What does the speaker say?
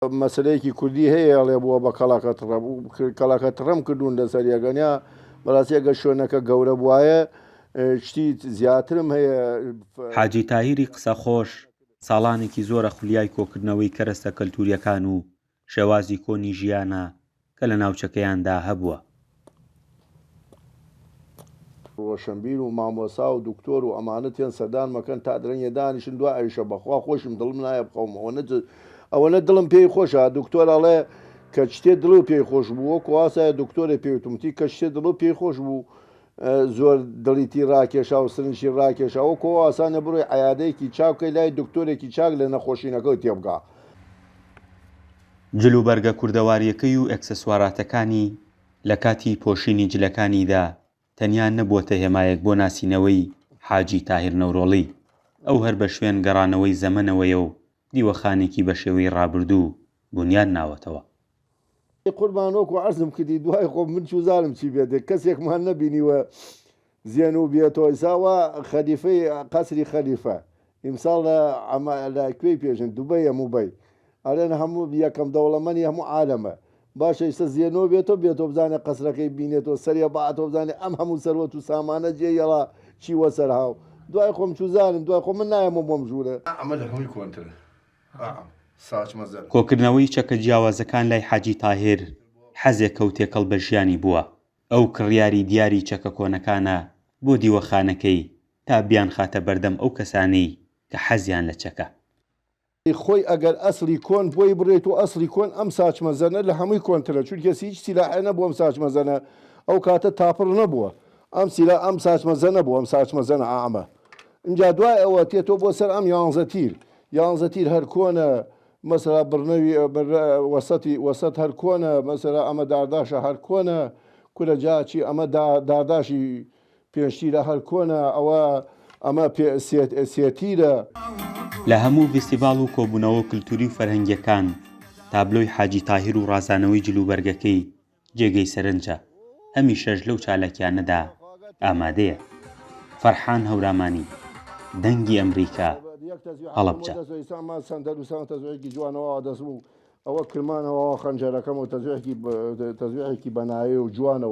مەسلەیەکی کوردی هەیە ئەڵێ بووە بە کەڵاکە ڕەم کردوون لەسەر یەگەنیا بەڕاستی ئەگە شوێنەکە گەورە بواە شتی زیاترم هەیە. حاجی تاهیری قسە خۆش ساڵانێکی زۆرە خولیای کۆکردنەوەی کەرەستە کەلتوریەکان و شێوازی کۆنی ژیانە کە لە ناوچەکەیاندا هەبووە. ڕۆشنبیر و مامۆسا و دکتۆر و ئەمانە تێن سەردان مەکەن تا درەنگە دانیشن دو ئەویشە بەخوا خۆشم دڵم نایە بخەوم ئەوەنە دڵم پێی خۆشە. دکتۆر ئەڵێ کە شتێ دڵ و پێی خۆش بوو کواسایە دکتۆرە پێوتمتی کە شتێ دڵ و پێی خۆش بوو زۆر دڵیتی ڕاکێشا و سرنجی ڕاکێشەوە کۆ ئاسانە بڕۆی عیادەیەکی چاوکەی لای دکتۆرێکی چاک لە نەخۆشینەکە تێبگا. جلوبەرگە کوردەواریەکەی و ئەکسسواراتەکانی لە کاتی پۆشینی جلەکانیدا تەنیا نەبووەتە هێمایەک بۆ ناسینەوەی حاجی تاهیر نەورۆڵی، ئەو هەر بە شوێن گەڕانەوەی زەمەنەوەیە و دیوەخانێکی بە شێوەی ڕابردوو بنیان ناوەتەوە. قوربانۆک و عەرزم کردی دوای خۆ من چوزانم چی بێت کەسێکمان نەبینیوە زیێن و بێتەوە ئێساوە خەلیفەی قەسری خەلیفە ئیمساڵ لە کوێی پێژن دوبەی هەمووبەی ئەلێن هەموو یەکەم دەوڵەمەنی هەموو عالەمە باشە ئێستا زیێنەوە بێتەوە بزانێ قەسرەکەی بینێتەوە سەریە بەعاتەوە بزانێ ئەم هەموو سەروەت و سامانە جێیەڵا چیوە سەر هاو دوای خۆم چوزانم دوای خۆ من نایەمە بۆم ژوورە ئەمە لە هەمووی کۆنترە. کۆکردنەوەی چەکە جیاوازەکان لای حاجی تاهیر حەزێک کەوتێکەڵ بە ژیانی بووە. ئەو کڕیاری دیاری چەکە کۆنەکانە بۆ دیوەخانەکەی تا بیان خاتە بەردەم ئەو کەسانەی کە حەزیان لە چەکە. خۆی ئەگەر ئەسلی کۆن بۆی بڕێت و ئەسلی کۆن ئەم ساچمەزەنە لە هەمووی کۆنترە چونکە هیچ سیلاحە نەبووە ئەم ساچمەزەنە ئەو کاتە تاپڕ نەبووە ئەم ساچمەزە نەبووە ئەم ساچمەزەنە ئامە اینجا دوای ئەوە تێتۆ بۆ سەر ئەم یانزە تیر هەر کۆنە مەسەلا بڕنەوی وەسەت هەر کۆنە مەسەلا ئەمە دارداشە هەر کۆنە کورە جاچی ئەمە دارداشی پێشتیرە هەر کۆنە ئەمە سێتیرە. لە هەموو فیستیڤاڵ و کۆبوونەوە کللتوری و فەرهەنگیەکان تابلۆی حاجی تاهیر و ڕازانەوەی جلوبەرگەکەی جێگەی سەرنجە هەمیشەش لەو چالاکیانەدا ئامادەیە. فەرحان هەورامانی دەنگی ئەمریکا هەڵەبجە. تەزوێکی جوانەوە دەست بوو ئەوە کرمانەوە خەنجەرەکەم و تەزوێکی بەنایە و جوانە.